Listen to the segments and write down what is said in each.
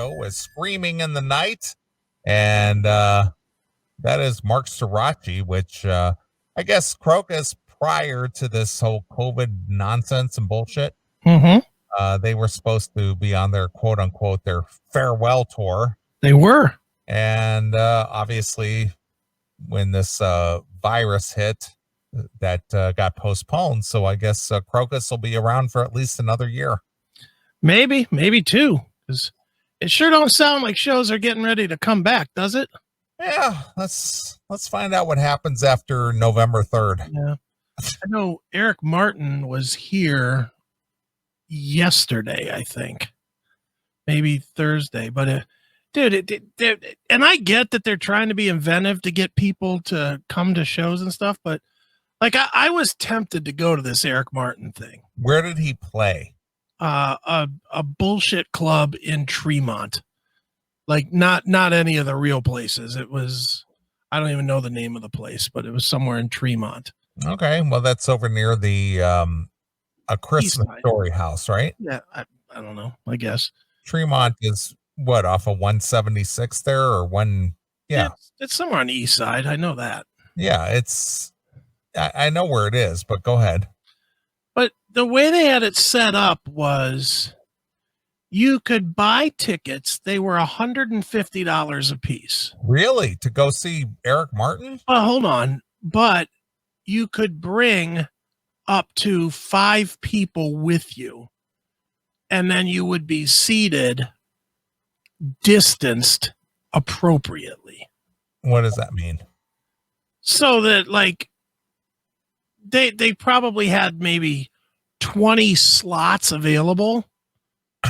show was Screaming in the Night. And that is Mark Srirachi, which I guess Crocus, prior to this whole COVID nonsense and bullshit, they were supposed to be on their quote unquote their farewell tour. They were. And obviously when this virus hit, that got postponed. So I guess Crocus will be around for at least another year. Maybe two. Because it sure don't sound like shows are getting ready to come back, does it? Yeah, let's find out what happens after November 3rd. Yeah. I know Eric Martin was here yesterday, I think. Maybe Thursday, but dude, and I get that they're trying to be inventive to get people to come to shows and stuff, but like I was tempted to go to this Eric Martin thing. Where did he play? A bullshit club in Tremont. Like not any of the real places. It was, I don't even know the name of the place, but it was somewhere in Tremont. Okay, well that's over near the a Christmas Story house, right? Yeah, I don't know. I guess Tremont is what, off of 176 there, or one? Yeah, it's somewhere on the east side. I know that. Yeah, it's. I know where it is, but go ahead. But the way they had it set up was you could buy tickets. They were $150 a piece. Really? To go see Eric Martin? Well, hold on. But you could bring up to 5 people with you, and then you would be seated, distanced appropriately. What does that mean? So that, like, they probably had maybe 20 slots available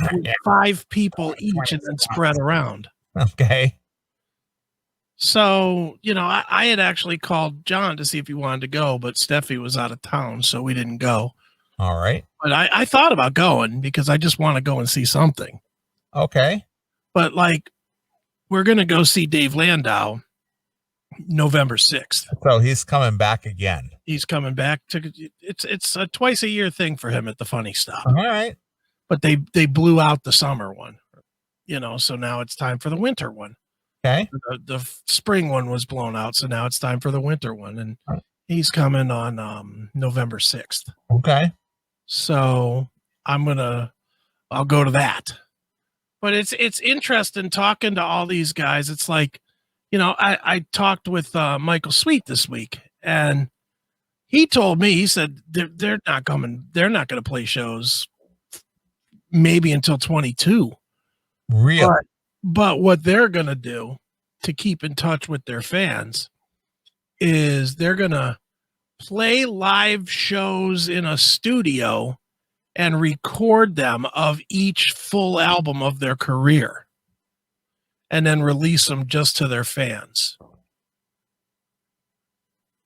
with 5 people each and then spread around. Okay. So, you know, I had actually called John to see if he wanted to go, but Steffi was out of town, so we didn't go. All right. But I thought about going because I just want to go and see something. Okay. But like, we're going to go see Dave Landau November 6th. So he's coming back again. He's coming back to it's a twice a year thing for him at the Funny Stop. All right. But they blew out the summer one, you know, so now it's time for the winter one. Okay. The spring one was blown out, so now it's time for the winter one, and he's coming on November 6th. Okay. So I'll go to that. But it's interesting talking to all these guys. It's like, you know, I talked with Michael Sweet this week, and he told me, he said they're not coming. They're not going to play shows maybe until 22. Really? But what they're going to do to keep in touch with their fans is they're going to play live shows in a studio and record them of each full album of their career and then release them just to their fans.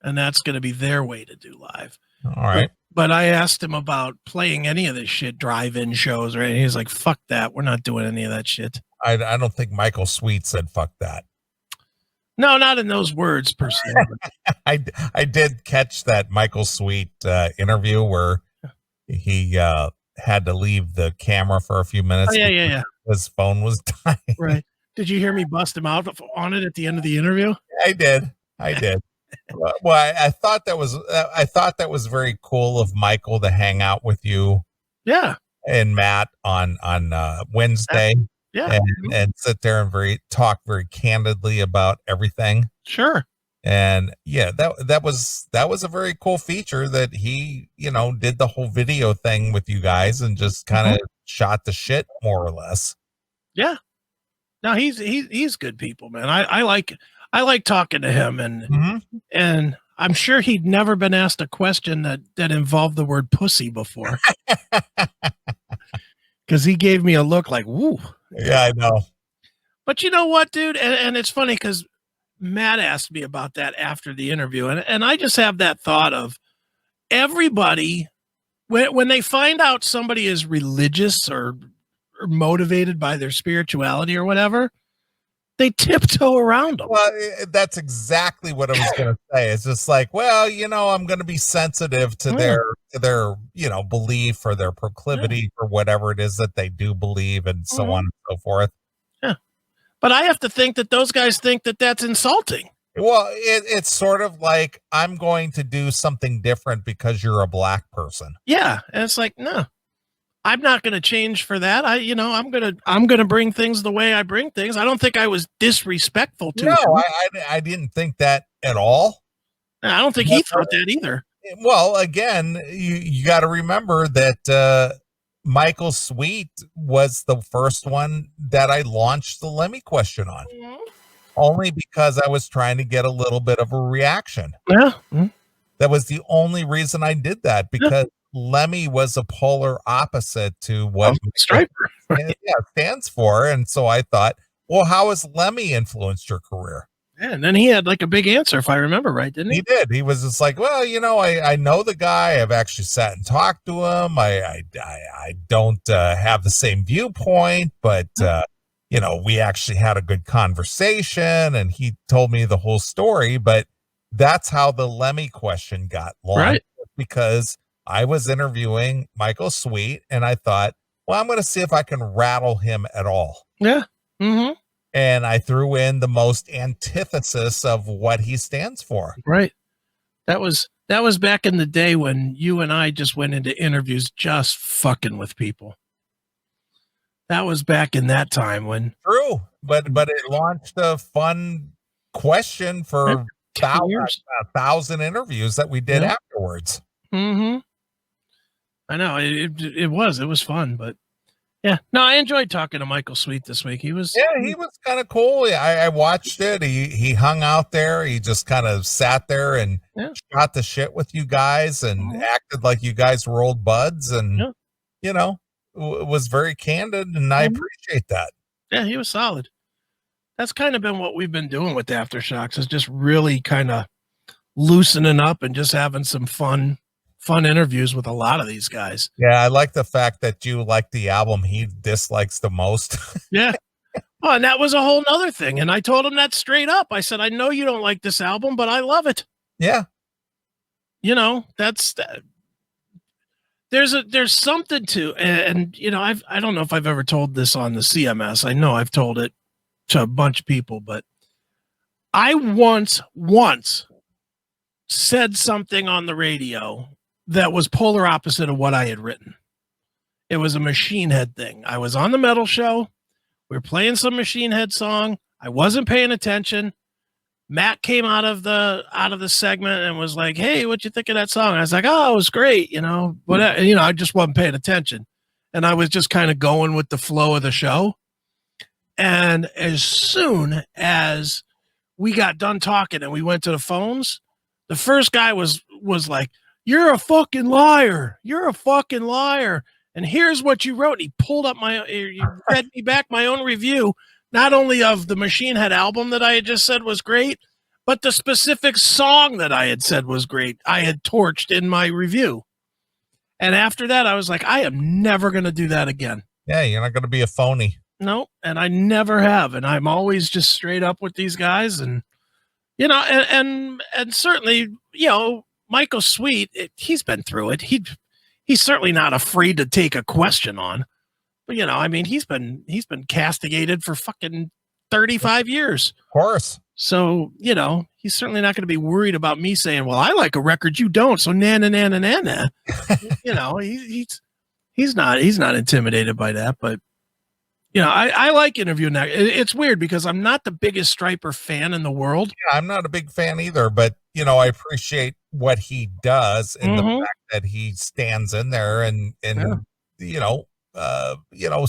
And that's going to be their way to do live. All right. But I asked him about playing any of this shit, drive-in shows, right? And he's like, fuck that. We're not doing any of that shit. I don't think Michael Sweet said fuck that. No, not in those words per se. I did catch that Michael Sweet interview where he had to leave the camera for a few minutes. Oh, yeah. His phone was dying. Right. Did you hear me bust him out on it at the end of the interview? I did. Well, I thought that was very cool of Michael to hang out with you. Yeah. And Matt on Wednesday. Yeah. And sit there and talk very candidly about everything. Sure. And yeah, that was a very cool feature that he, you know, did the whole video thing with you guys and just kind of shot the shit more or less. Yeah. No, he's good people, man. I like talking to him, and I'm sure he'd never been asked a question that involved the word pussy before. Because he gave me a look like, woo. Yeah, I know. But you know what, dude? And it's funny because Matt asked me about that after the interview. And I just have that thought of everybody, when they find out somebody is religious or motivated by their spirituality or whatever, they tiptoe around them. Well, that's exactly what I was going to say. It's just like, well, you know, I'm going to be sensitive to their, you know, belief or their proclivity for whatever it is that they do believe and so on and so forth. But I have to think that those guys think that that's insulting. Well, it's sort of like, I'm going to do something different because you're a black person. Yeah. And it's like, no, I'm not going to change for that. I'm going to bring things the way I bring things. I don't think I was disrespectful to No, him. I didn't think that at all. I don't think he thought that either. Well, again, you got to remember that Michael Sweet was the first one that I launched the Lemmy question on, only because I was trying to get a little bit of a reaction. Yeah. That was the only reason I did that, because Lemmy was a polar opposite to what Striper stands for. And so I thought, well, how has Lemmy influenced your career? Yeah, and then he had like a big answer, if I remember right, didn't he? He did. He was just like, well, I know the guy. I've actually sat and talked to him. I don't have the same viewpoint, but we actually had a good conversation, and he told me the whole story. But that's how the Lemmy question got launched, Right. because I was interviewing Michael Sweet, and I thought, well, I'm going to see if I can rattle him at all. Yeah. Mm-hmm. And I threw in the most antithesis of what he stands for. Right. That was back in the day when you and I just went into interviews just fucking with people. That was back in that time when. True, but it launched a fun question for 1,000 interviews that we did afterwards. Mm-hmm. I know it was fun, but. Yeah, no, I enjoyed talking to Michael Sweet this week. He was kind of cool. I watched it. He hung out there. He just kind of sat there and shot the shit with you guys and acted like you guys were old buds, and was very candid, and I appreciate that. Yeah, he was solid. That's kind of been what we've been doing with Aftershocks, is just really kind of loosening up and just having some fun interviews with a lot of these guys. Yeah, I like the fact that you like the album he dislikes the most. Yeah. Well, and that was a whole nother thing. And I told him that straight up. I said, I know you don't like this album, but I love it. Yeah. That's there's something to, and I don't know if I've ever told this on the CMS. I know I've told it to a bunch of people, but I once said something on the radio that was polar opposite of what I had written. It was a Machine Head thing. I was on the metal show. We were playing some Machine Head song. I wasn't paying attention. Matt came out of the segment and was like, "Hey, what you think of that song?" I was like, "Oh, it was great." I just wasn't paying attention. And I was just kind of going with the flow of the show. And as soon as we got done talking and we went to the phones, the first guy was like, "You're a fucking liar. You're a fucking liar. And here's what you wrote." He pulled up he read me back my own review, not only of the Machine Head album that I had just said was great, but the specific song that I had said was great. I had torched in my review. And after that, I was like, I am never going to do that again. Yeah, you're not going to be a phony. No, and I never have. And I'm always just straight up with these guys. And, and certainly, Michael Sweet, he's been through it. He's certainly not afraid to take a question on, but he's been castigated for fucking 35 years. Of course. So, he's certainly not going to be worried about me saying, "Well, I like a record you don't." So na. He's not intimidated by that, but I like interviewing that. It's weird because I'm not the biggest Striper fan in the world. Yeah, I'm not a big fan either, but I appreciate what he does, and the fact that he stands in there and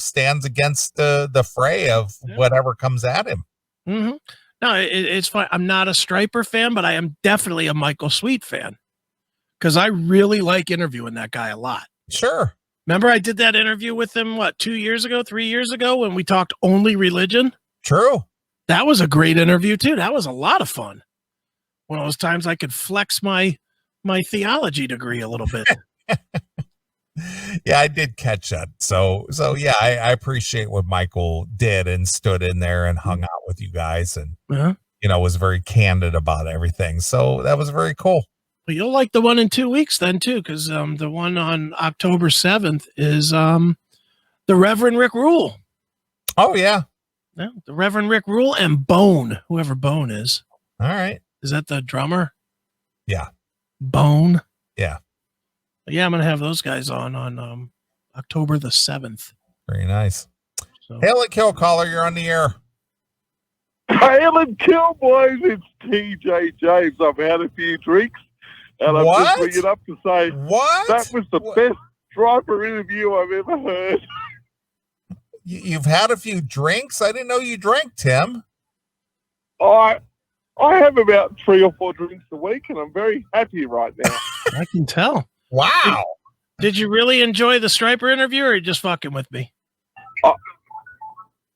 stands against the fray of whatever comes at him. Mm-hmm. No, it's fine. I'm not a Striper fan, but I am definitely a Michael Sweet fan because I really like interviewing that guy a lot. Sure. Remember I did that interview with him, 3 years ago when we talked only religion? True. That was a great interview too. That was a lot of fun. One of those times I could flex my theology degree a little bit. Yeah, I did catch that. So yeah, I appreciate what Michael did and stood in there and hung out with you guys and, was very candid about everything. So that was very cool. But you'll like the one in 2 weeks then too, because the one on October 7th is the Reverend Rick Rule. Oh yeah. Yeah, the Reverend Rick Rule and Bone, whoever Bone is. All right. Is that the drummer? Yeah. Bone. Yeah. Yeah, I'm gonna have those guys on October the 7th. Very nice. So. Hail and Kill caller, you're on the air. Hail and Kill, boys. It's TJ James. I've had a few drinks, and I'm just ringing up to say that was the best driver interview I've ever heard. You've had a few drinks? I didn't know you drank, Tim. I have about 3 or 4 drinks a week, and I'm very happy right now. I can tell. Wow. Did you really enjoy the Striper interview, or are you just fucking with me?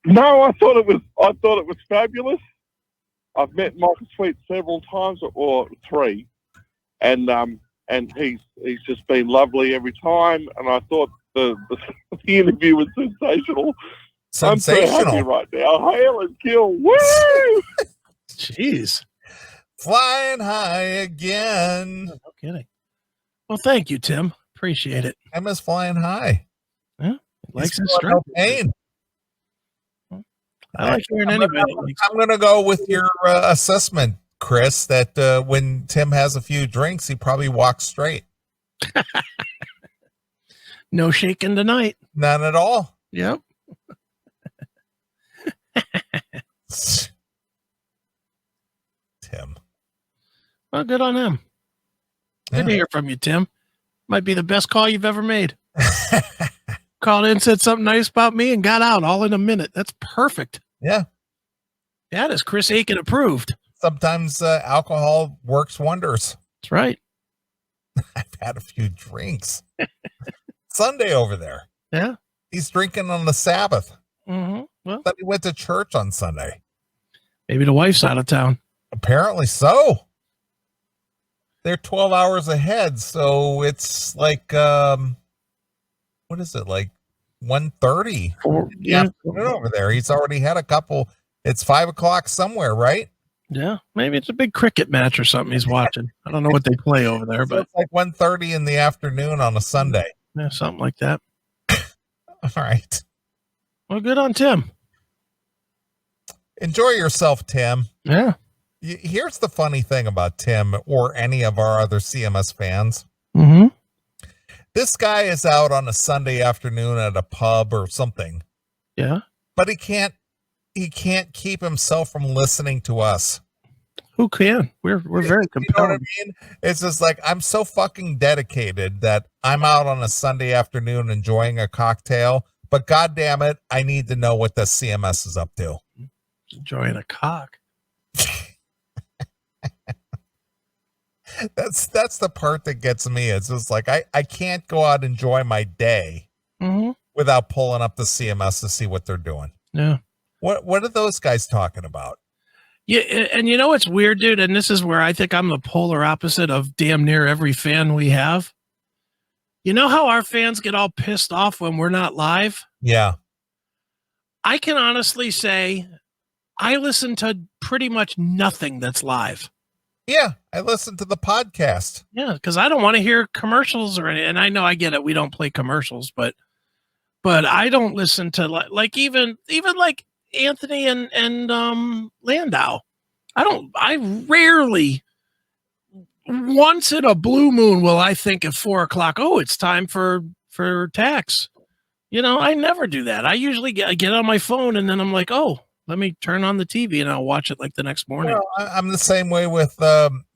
No, I thought it was fabulous. I've met Michael Sweet several times, or 3, and he's just been lovely every time. And I thought the interview was sensational. I'm so happy right now. Hail and Kill. Woo! Jeez. Flying high again. No kidding. Well, thank you, Tim. Appreciate it. I miss flying high. Yeah, likes his no pain. I like hearing anybody. I'm going to go with your assessment, Chris, that when Tim has a few drinks, he probably walks straight. No shaking tonight. None at all. Yep. Tim. Well, good on him. Good to hear from you, Tim. Might be the best call you've ever made. Called in, said something nice about me, and got out all in a minute. That's perfect. Yeah. That is Chris Aiken approved. Sometimes alcohol works wonders. That's right. I've had a few drinks. Sunday over there. Yeah. He's drinking on the Sabbath. Mm-hmm. Well, But he went to church on Sunday. Maybe the wife's out of town. Apparently so. They're 12 hours ahead, so it's like what is it, like 1:30? Yeah, over there. He's already had a couple. It's 5:00 somewhere, right? Yeah, maybe it's a big cricket match or something he's watching. I don't know what they play over there, So but it's like 1:30 in the afternoon on a Sunday. Yeah, something like that. All right. Well, good on Tim. Enjoy yourself, Tim. Yeah. Here's the funny thing about Tim or any of our other CMS fans. Mm-hmm. This guy is out on a Sunday afternoon at a pub or something. Yeah. But he can't keep himself from listening to us. Who can? We're very compelling. You know what I mean? It's just like, I'm so fucking dedicated that I'm out on a Sunday afternoon enjoying a cocktail, but God damn it, I need to know what the CMS is up to. Enjoying a cock. That's the part that gets me. It's just like I can't go out and enjoy my day without pulling up the CMS to see what they're doing. Yeah. What are those guys talking about? Yeah, and you know what's weird, dude? And this is where I think I'm the polar opposite of damn near every fan we have. You know how our fans get all pissed off when we're not live? Yeah. I can honestly say I listen to pretty much nothing that's live. Yeah, I listen to the podcast. Yeah, because I don't want to hear commercials or anything. And I know I get it. We don't play commercials, but I don't listen to like even like Anthony and Landau. I rarely, once in a blue moon will I think at 4:00, oh, it's time for tax. You know, I never do that. I usually get on my phone and then I'm like, oh, let me turn on the TV and I'll watch it like the next morning. Well, I'm the same way with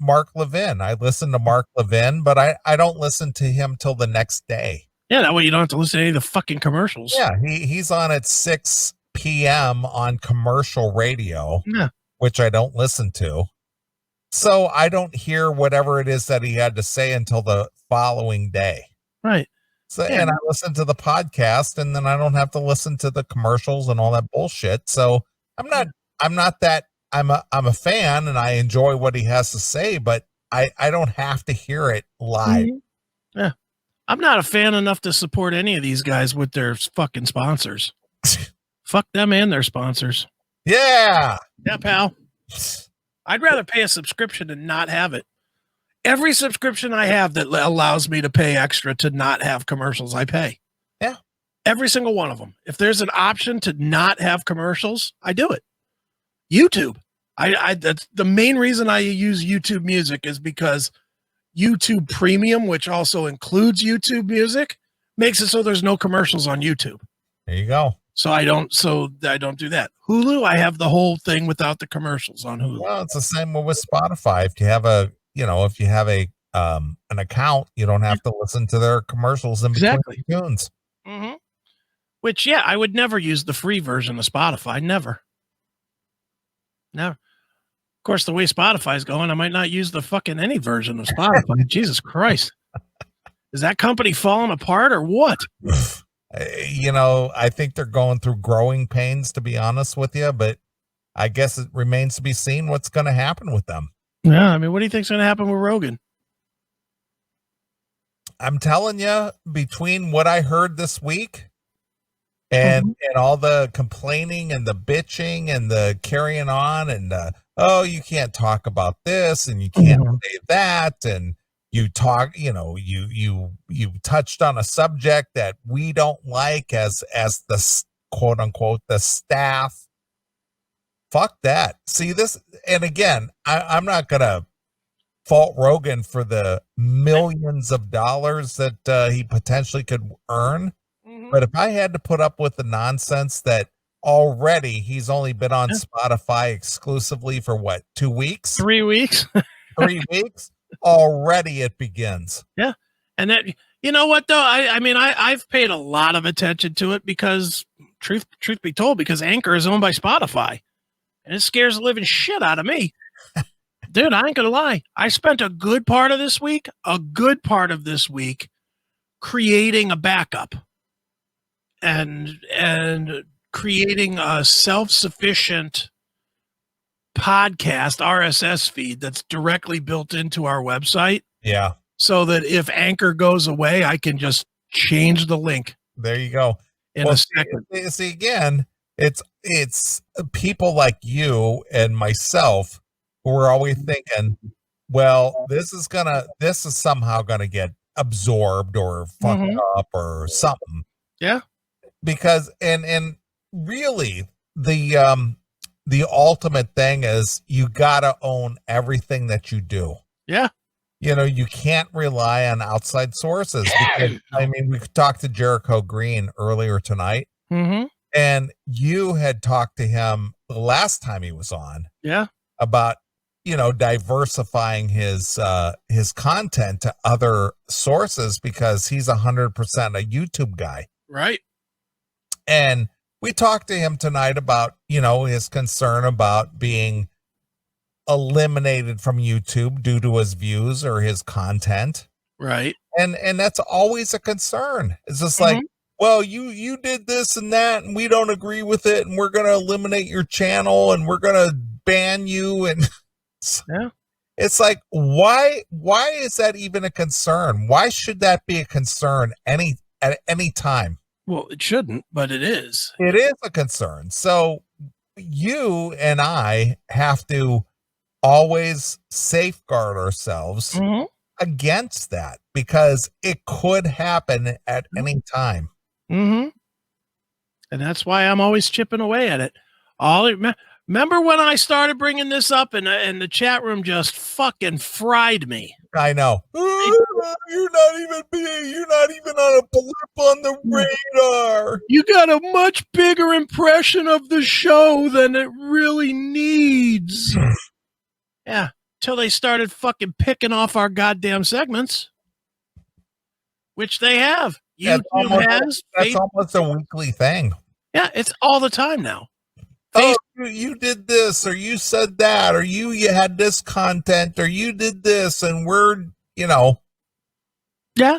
Mark Levin. I listen to Mark Levin, but I don't listen to him till the next day. Yeah, that way you don't have to listen to any of the fucking commercials. Yeah, he's on at 6 p.m. on commercial radio, which I don't listen to. So I don't hear whatever it is that he had to say until the following day. Right. So, and I listen to the podcast, and then I don't have to listen to the commercials and all that bullshit. So I'm not that I'm a fan and I enjoy what he has to say, but I don't have to hear it live. Mm-hmm. Yeah. I'm not a fan enough to support any of these guys with their fucking sponsors. Fuck them and their sponsors. Yeah. Yeah, pal. I'd rather pay a subscription and not have it. Every subscription I have that allows me to pay extra to not have commercials, I pay. Yeah. Every single one of them. If there's an option to not have commercials, I do it. YouTube. That's the main reason I use YouTube Music, is because YouTube Premium, which also includes YouTube Music, makes it so there's no commercials on YouTube. There you go. So I don't do that. Hulu, I have the whole thing without the commercials on Hulu. Well, it's the same with Spotify. If you have an account, you don't have to listen to their commercials in between tunes. Mm-hmm. Which, yeah, I would never use the free version of Spotify. Never. Of course, the way Spotify's going, I might not use the fucking any version of Spotify. Jesus Christ. Is that company falling apart or what? I think they're going through growing pains, to be honest with you, but I guess it remains to be seen what's going to happen with them. Yeah, I mean, what do you think's going to happen with Rogan? I'm telling you, between what I heard this week and all the complaining and the bitching and the carrying on and you can't talk about this and you can't say that, and you talk, you touched on a subject that we don't like as the quote unquote the staff. Fuck that. See this, and again, I'm not gonna fault Rogan for the millions of dollars that he potentially could earn. But if I had to put up with the nonsense that already he's only been on Spotify exclusively for what, 2 weeks? 3 weeks? 3 weeks? Already it begins. Yeah. And that, you know what though? I've paid a lot of attention to it because truth be told, because Anchor is owned by Spotify and it scares the living shit out of me. Dude, I ain't gonna lie. I spent a good part of this week creating a backup and creating a self-sufficient podcast RSS feed that's directly built into our website. Yeah. So that if Anchor goes away, I can just change the link. There you go. In a second. See, again, it's people like you and myself who are always thinking, well, this is somehow gonna get absorbed or fucked up or something. Yeah. Because and really the ultimate thing is you gotta own everything that you do. Yeah. You can't rely on outside sources because, we talked to Jericho Green earlier tonight, and you had talked to him the last time he was on, about diversifying his content to other sources because he's 100% a YouTube guy, right? And we talked to him tonight about his concern about being eliminated from YouTube due to his views or his content. Right. And that's always a concern. It's just like, well, you did this and that and we don't agree with it and we're going to eliminate your channel and we're going to ban you. And it's like, why is that even a concern? Why should that be a concern at any time? Well, it shouldn't, but it is. It is a concern. So you and I have to always safeguard ourselves against that because it could happen at any time. And that's why I'm always chipping away at it. Remember when I started bringing this up and the chat room just fucking fried me? I know. You're not even on a blip on the radar. You got a much bigger impression of the show than it really needs. Yeah, till they started fucking picking off our goddamn segments, which they have. That's almost a weekly thing. Yeah, it's all the time now. Oh, you did this, or you said that, or you had this content, or you did this, and we're, Yeah,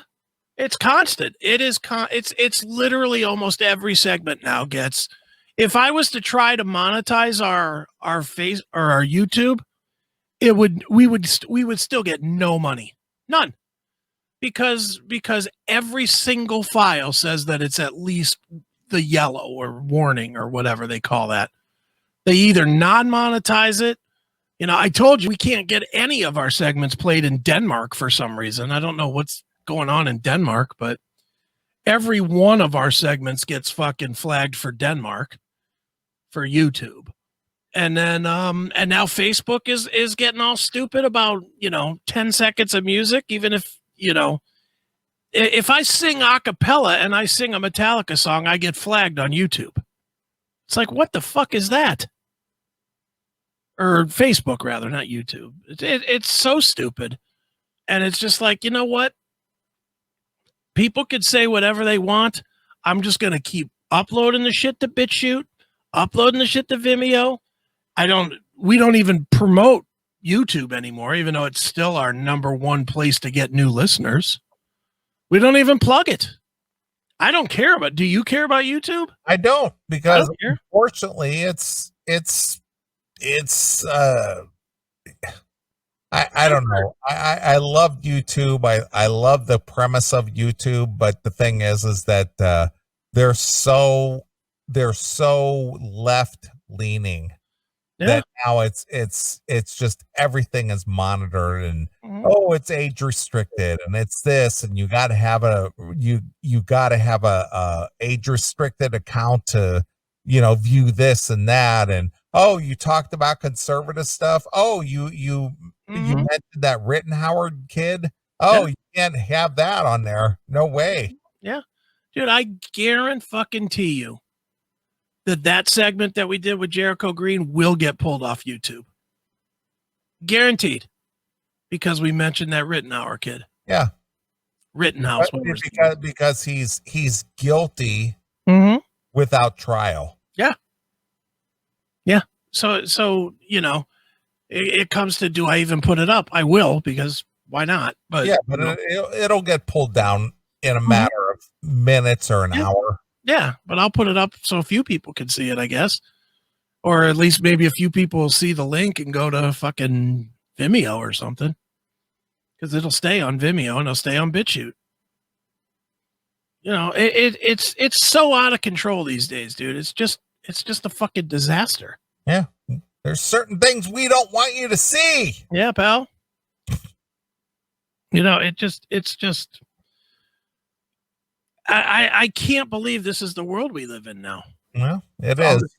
it's constant. It is. It's literally almost every segment now gets. If I was to try to monetize our face or our YouTube, we would still get no money, none, because every single file says that it's at least the yellow or warning or whatever they call that. They either non-monetize it. I told you we can't get any of our segments played in Denmark for some reason. I don't know what's going on in Denmark, but every one of our segments gets fucking flagged for Denmark for YouTube. And then and now Facebook is getting all stupid about, 10 seconds of music, even if, if I sing a cappella and I sing a Metallica song, I get flagged on YouTube. It's like, what the fuck is that? Or Facebook, rather, not YouTube. It's so stupid. And it's just like, you know what? People could say whatever they want. I'm just going to keep uploading the shit to BitChute, uploading the shit to Vimeo. We don't even promote YouTube anymore, even though it's still our number one place to get new listeners. We don't even plug it. I don't care about. Do you care about YouTube? I don't, because care. Unfortunately I don't know. I love YouTube. I love the premise of YouTube, but the thing is that they're so left leaning that now it's just everything is monitored, and it's age restricted, and it's this, and you got to have a age restricted account to view this and that, and you talked about conservative stuff. You mentioned that Rittenhauer kid. You can't have that on there. No way. Yeah. Dude, I guarantee you that segment that we did with Jericho Green will get pulled off YouTube. Guaranteed. Because we mentioned that Rittenhauer kid. Yeah. Rittenhouse. Because he's guilty without trial. Yeah. Yeah. So it comes to, do I even put it up? I will, because why not? But yeah, but it'll get pulled down in a matter of minutes or an hour. Yeah, but I'll put it up so a few people can see it, I guess. Or at least maybe a few people will see the link and go to fucking Vimeo or something. Because it'll stay on Vimeo and it'll stay on BitChute. It's so out of control these days, dude. It's just a fucking disaster. Yeah. There's certain things we don't want you to see. Yeah, pal. It's just I can't believe this is the world we live in now. Well, it is.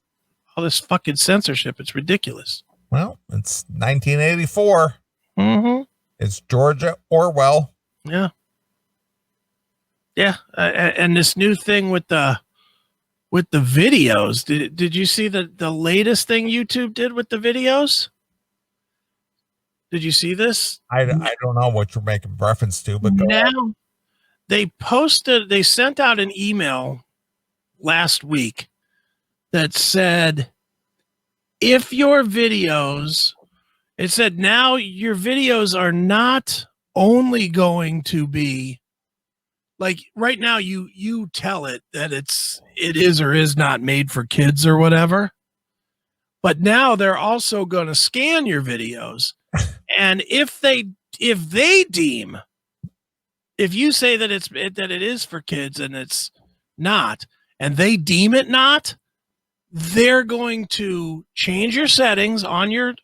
All this fucking censorship. It's ridiculous. Well, it's 1984. Mm-hmm. It's Georgia Orwell. Yeah. Yeah. And this new thing with the videos. Did you see the latest thing YouTube did with the videos? Did you see this? I don't know what you're making reference to, but now they sent out an email last week that said, if your videos, it said now your videos are not only going to be like right now you tell it that it is or is not made for kids or whatever. But now they're also going to scan your videos. And if you say that it is for kids and it's not, and they deem it not, they're going to change your settings on your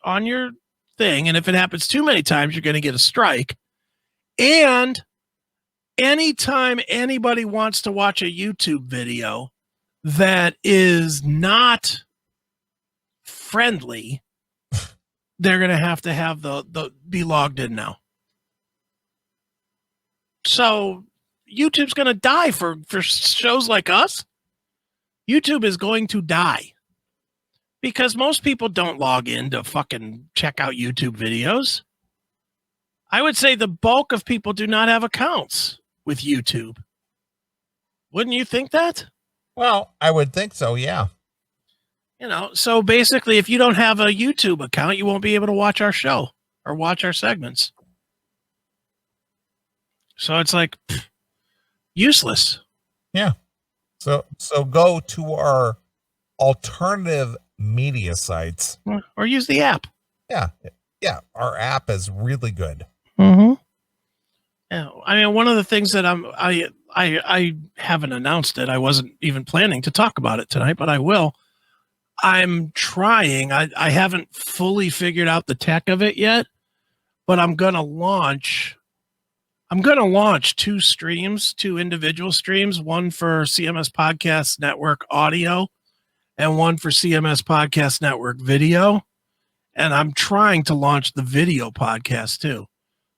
thing. And if it happens too many times, you're going to get a strike. And anytime anybody wants to watch a YouTube video that is not friendly, they're going to have the be logged in now. So YouTube's going to die for shows like us. YouTube is going to die because most people don't log in to fucking check out YouTube videos. I would say the bulk of people do not have accounts with YouTube. Wouldn't you think that? Well, I would think so, yeah. So basically, if you don't have a YouTube account, you won't be able to watch our show or watch our segments. So it's like useless. Yeah. So go to our alternative media sites or use the app. Yeah. Yeah. Our app is really good. Mm-hmm. Yeah. I mean, one of the things that I haven't announced it. I wasn't even planning to talk about it tonight, but I will. I'm trying. I haven't fully figured out the tech of it yet, but I'm going to launch I'm going to launch two individual streams, one for CMS Podcast Network audio and one for CMS Podcast Network video. And I'm trying to launch the video podcast too,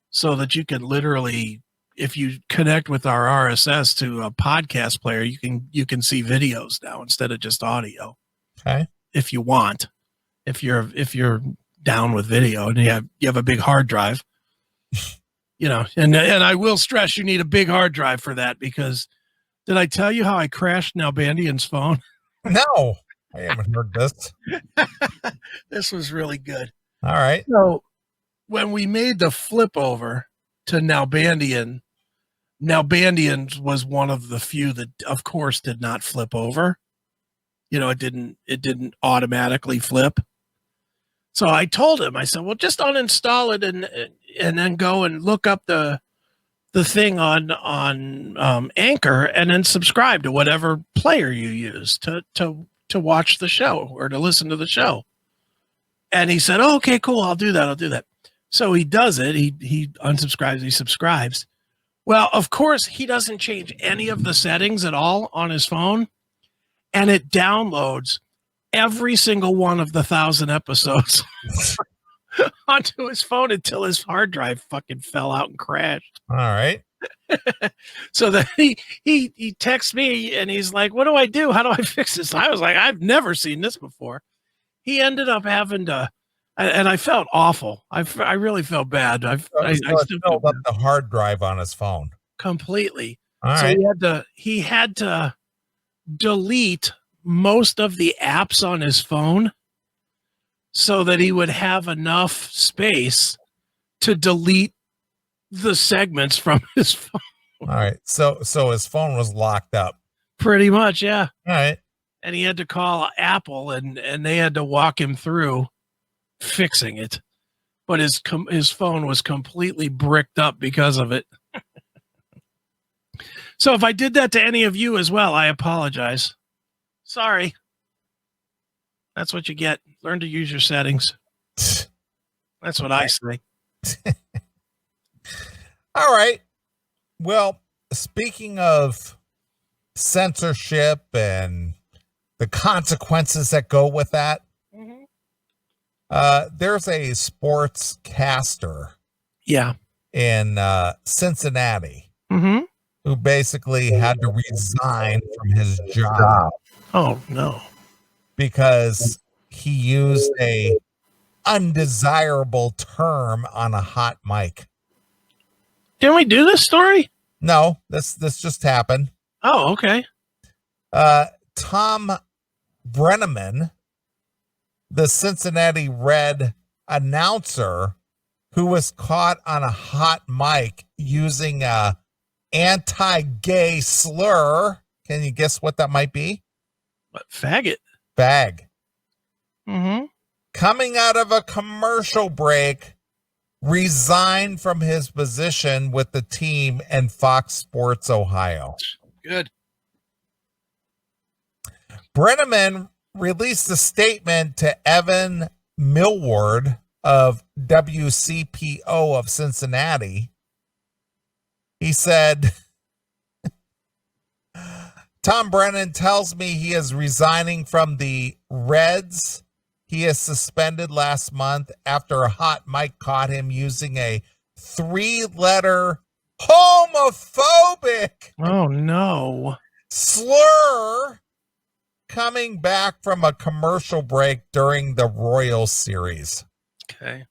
so that you can literally, if you connect with our RSS to a podcast player, you can see videos now instead of just audio. Okay. If you want, if you're down with video and you have a big hard drive, and I will stress you need a big hard drive for that, because did I tell you how I crashed Nalbandian's phone? No, I haven't heard this. This was really good. All right. So when we made the flip over to Nalbandian was one of the few that, of course, did not flip over. It didn't automatically flip. So I told him, I said, well, just uninstall it and then go and look up the thing on Anchor, and then subscribe to whatever player you use to watch the show or to listen to the show. And he said, oh, okay, cool. I'll do that. So he does it. He unsubscribes, he subscribes. Well, of course, he doesn't change any of the settings at all on his phone. And it downloads every single one of the 1,000 episodes onto his phone until his hard drive fucking fell out and crashed. All right. So then he texts me and he's like, what do I do? How do I fix this? I was like, I've never seen this before. He ended up having to, and I felt awful. I really felt bad. I still filled up the hard drive on his phone completely. All so right. he had to delete most of the apps on his phone so that he would have enough space to delete the segments from his phone. All right. So his phone was locked up. Pretty much, yeah. All right. And he had to call Apple and they had to walk him through fixing it. But his phone was completely bricked up because of it. So if I did that to any of you as well, I apologize. Sorry. That's what you get. Learn to use your settings. That's what I say. All right. Well, speaking of censorship and the consequences that go with that, there's a sports caster in Cincinnati who basically had to resign from his job. Oh, no. Because he used a undesirable term on a hot mic. Didn't we do this story? No, this just happened. Oh, okay. Tom Brenneman, the Cincinnati Red announcer, who was caught on a hot mic using a anti-gay slur. Can you guess what that might be? What, faggot? Fag. Mm-hmm. Coming out of a commercial break, resigned from his position with the team and Fox Sports Ohio. Good. Brenneman released a statement to Evan Millward of WCPO of Cincinnati. He said, Tom Brennan tells me he is resigning from the Reds. He is suspended last month after a hot mic caught him using a 3-letter homophobic slur coming back from a commercial break during the Royals series. Okay.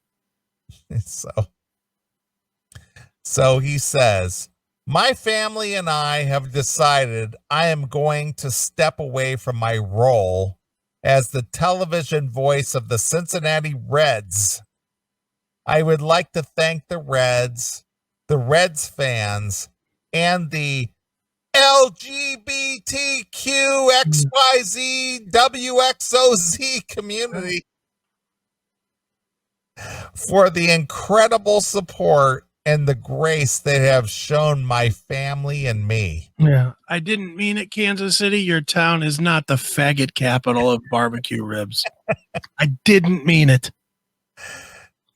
So he says, my family and I have decided I am going to step away from my role as the television voice of the Cincinnati Reds. I would like to thank the Reds fans, and the LGBTQXYZWXOZ community for the incredible support and the grace they have shown my family and me. Yeah. I didn't mean it, Kansas City. Your town is not the faggot capital of barbecue ribs. I didn't mean it.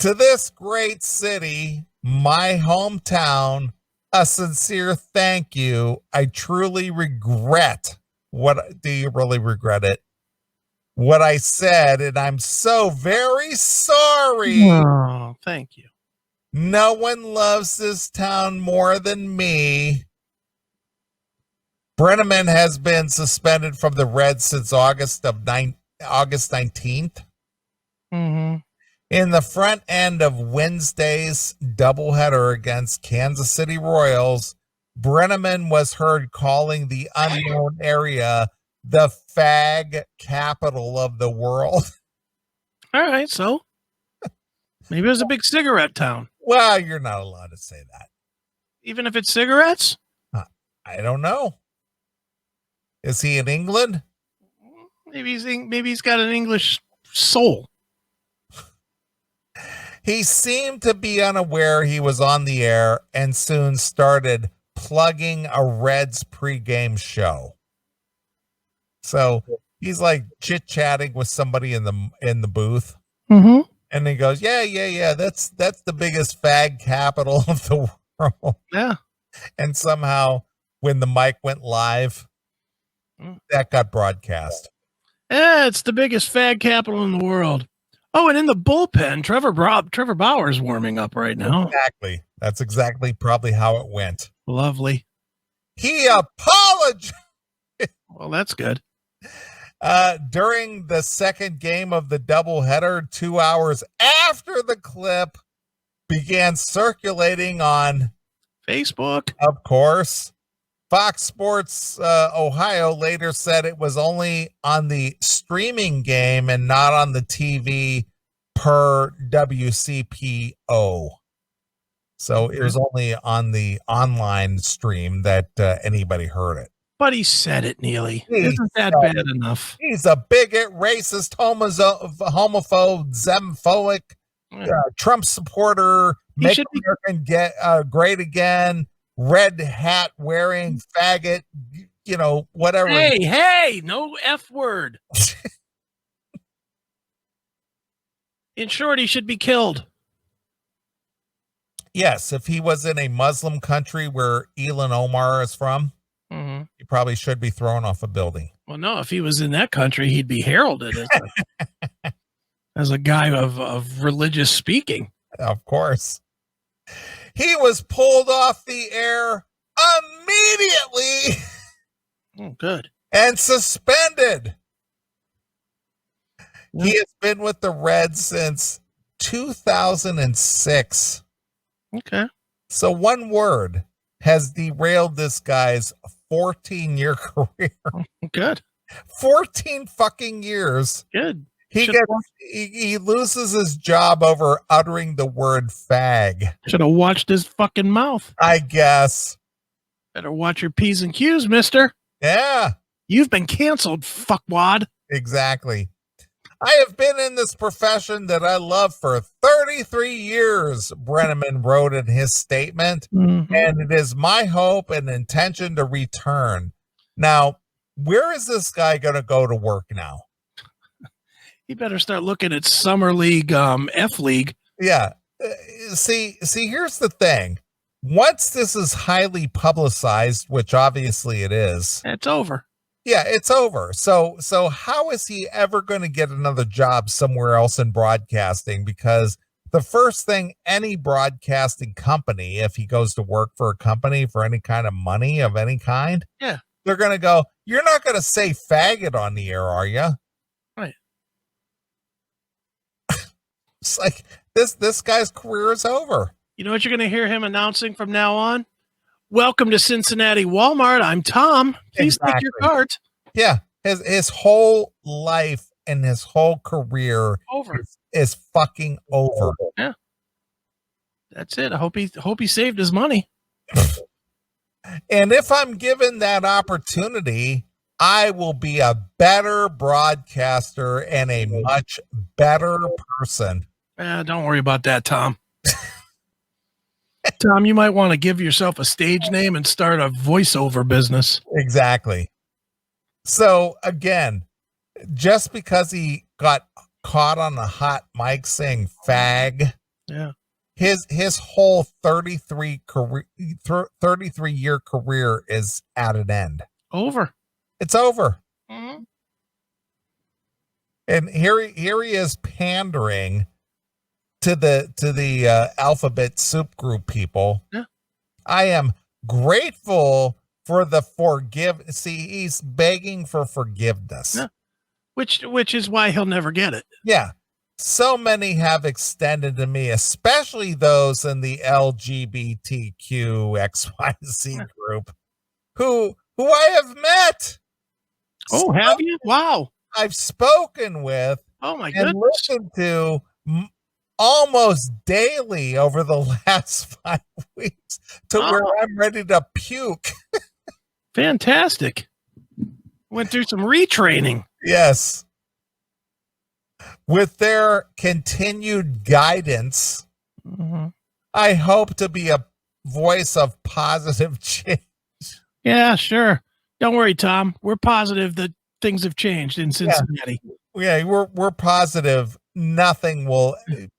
To this great city, my hometown, a sincere thank you. I truly regret do you really regret it? What I said, and I'm so very sorry. Oh, thank you. No one loves this town more than me. Brenneman has been suspended from the Reds since August 19th. Mm-hmm. In the front end of Wednesday's doubleheader against Kansas City Royals, Brenneman was heard calling the unknown area the fag capital of the world. All right, so maybe it was a big cigarette town. Well, you're not allowed to say that. Even if it's cigarettes? I don't know. Is he in England? Maybe he's got an English soul. He seemed to be unaware he was on the air and soon started plugging a Reds pregame show. So he's like chit-chatting with somebody in the booth. Mm-hmm. And he goes, yeah. That's the biggest fag capital of the world. Yeah. And somehow when the mic went live, that got broadcast. Yeah, it's the biggest fag capital in the world. Oh, and in the bullpen, Trevor Bauer's warming up right now. Exactly. That's exactly probably how it went. Lovely. He apologized. Well, that's good. During the second game of the doubleheader, 2 hours after the clip began circulating on Facebook, of course, Fox Sports Ohio later said it was only on the streaming game and not on the TV per WCPO. So it was only on the online stream that anybody heard it. but he said it, Neely. Isn't that bad enough? He's a bigot, racist, homophobe, xenophobic, Trump supporter, make America great again, red hat wearing faggot, whatever. Hey, no F word. In short, he should be killed. Yes, if he was in a Muslim country where Elon Omar is from, he probably should be thrown off a building. Well, no, if he was in that country, he'd be heralded as a guy of religious speaking. Of course. He was pulled off the air immediately. Oh, good. And suspended. Yeah. He has been with the Reds since 2006. Okay. So one word has derailed this guy's 14-year career. Good. 14 fucking years. Good. He loses his job over uttering the word fag. Should have watched his fucking mouth. I guess. Better watch your P's and Q's, mister. Yeah. You've been canceled, fuckwad. Exactly. I have been in this profession that I love for 33 years, Brenneman wrote in his statement, and it is my hope and intention to return. Now, where is this guy going to go to work now? He better start looking at Summer League, F League. Yeah. See, here's the thing. Once this is highly publicized, which obviously it is, it's over. Yeah, it's over. So how is he ever going to get another job somewhere else in broadcasting? Because the first thing any broadcasting company, if he goes to work for a company for any kind of money of any kind, yeah, they're going to go, you're not going to say faggot on the air, are you? Right. It's like this guy's career is over. You know what you're going to hear him announcing from now on? Welcome to Cincinnati Walmart. I'm Tom. Please take your cart. Yeah. His whole life and his whole career is fucking over. Yeah. That's it. I hope he saved his money. And if I'm given that opportunity, I will be a better broadcaster and a much better person. Don't worry about that, Tom. Tom, you might want to give yourself a stage name and start a voiceover business. Exactly. So again, just because he got caught on the hot mic saying fag, yeah, his whole 33 year career is at an end. Over. It's over. Mm-hmm. And here he is pandering to the alphabet soup group people. Yeah. I am grateful for the see, he's begging for forgiveness. Yeah. Which is why he'll never get it. Yeah. So many have extended to me, especially those in the LGBTQ group who I have met. Oh, have you? Wow. I've spoken with Oh my and goodness. listened to almost daily over the last 5 weeks to where I'm ready to puke. Fantastic. Went through some retraining. Yes. With their continued guidance, I hope to be a voice of positive change. Yeah, sure. Don't worry, Tom. We're positive that things have changed in Cincinnati. Yeah, we're positive nothing will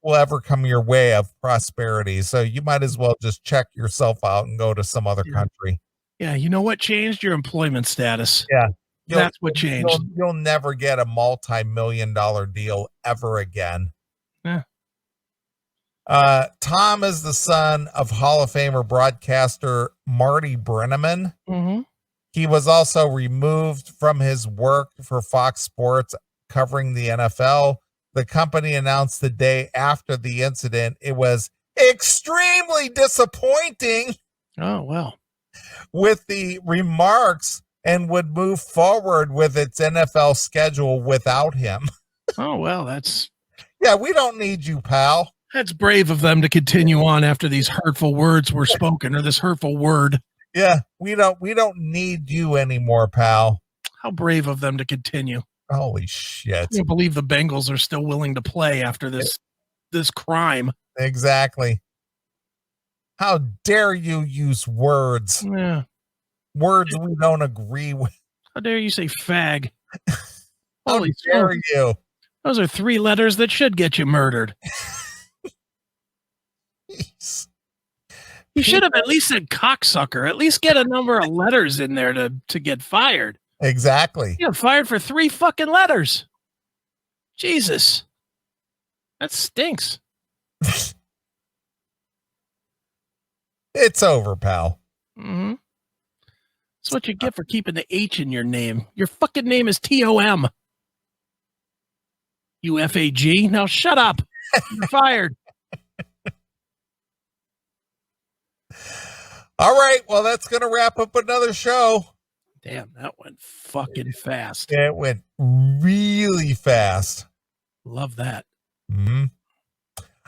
ever come your way of prosperity. So you might as well just check yourself out and go to some other country. Yeah, you know what changed? Your employment status. Yeah. That's what changed. You'll never get a multi-million-dollar deal ever again. Yeah. Tom is the son of Hall of Famer broadcaster Marty Brenneman. Mm-hmm. He was also removed from his work for Fox Sports covering the NFL. The company announced the day after the incident it was extremely disappointing. Oh, well. With the remarks and would move forward with its NFL schedule without him. Oh, well, that's... Yeah, we don't need you, pal. That's brave of them to continue on after these hurtful words were spoken, or this hurtful word. Yeah, we don't need you anymore, pal. How brave of them to continue. Holy shit. I can't believe the Bengals are still willing to play after this crime. Exactly. How dare you use words? Yeah. Words we don't agree with. How dare you say fag? How dare you? Those are 3 letters that should get you murdered. You should have at least said cocksucker. At least get a number of letters in there to get fired. Exactly. You got fired for 3 fucking letters. Jesus. That stinks. It's over, pal. Mm-hmm. That's what you get for keeping the H in your name. Your fucking name is Tom. You F-A-G. Now shut up. You're fired. All right. Well, that's going to wrap up another show. Damn, that went fucking fast. It went really fast. Love that. Mm-hmm.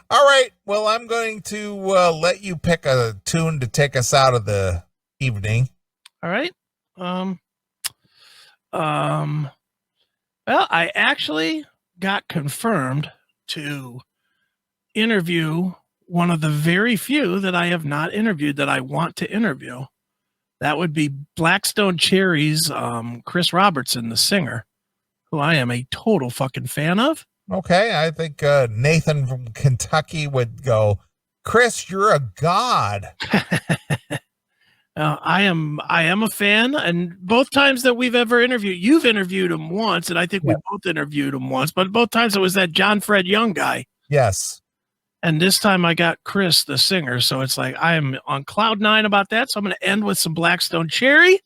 All right. Well, I'm going to let you pick a tune to take us out of the evening. All right. Well, I actually got confirmed to interview one of the very few that I have not interviewed that I want to interview. That would be Blackstone Cherry's Chris Robertson, the singer, who I am a total fucking fan of. Okay, I think Nathan from Kentucky would go, Chris, you're a god. I am a fan, and both times that we've ever interviewed, you've interviewed him once, and I think we both interviewed him once, but both times it was that John Fred Young guy. Yes. And this time I got Chris, the singer, so it's like I am on cloud 9 about that, so I'm going to end with some Blackstone Cherry.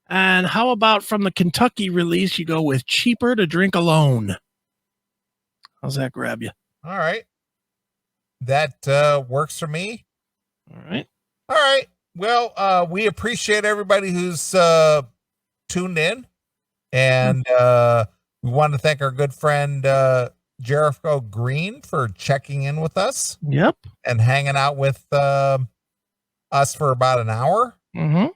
And how about from the Kentucky release, you go with Cheaper to Drink Alone. How's that grab you? All right. That works for me. All right. All right. Well, we appreciate everybody who's tuned in. And we want to thank our good friend Jericho Green for checking in with us. Yep. And hanging out with us for about an hour. Mm-hmm.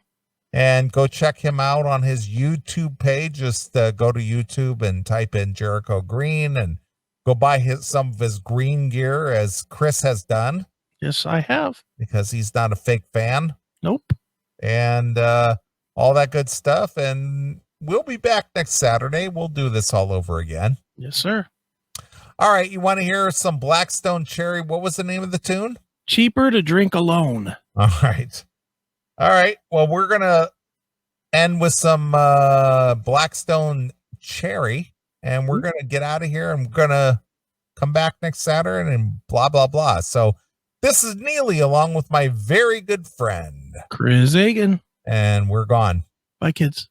And go check him out on his YouTube page. Just go to YouTube and type in Jericho Green and go buy some of his green gear, as Chris has done. Yes, I have. Because he's not a fake fan. Nope. And all that good stuff. And we'll be back next Saturday. We'll do this all over again. Yes, sir. All right. You want to hear some Blackstone Cherry? What was the name of the tune? Cheaper to drink alone. All right. All right. Well, we're going to end with some Blackstone Cherry, and we're going to get out of here. I'm going to come back next Saturday and blah, blah, blah. So this is Neeley along with my very good friend, Chris Hagan. and we're gone. Bye, kids.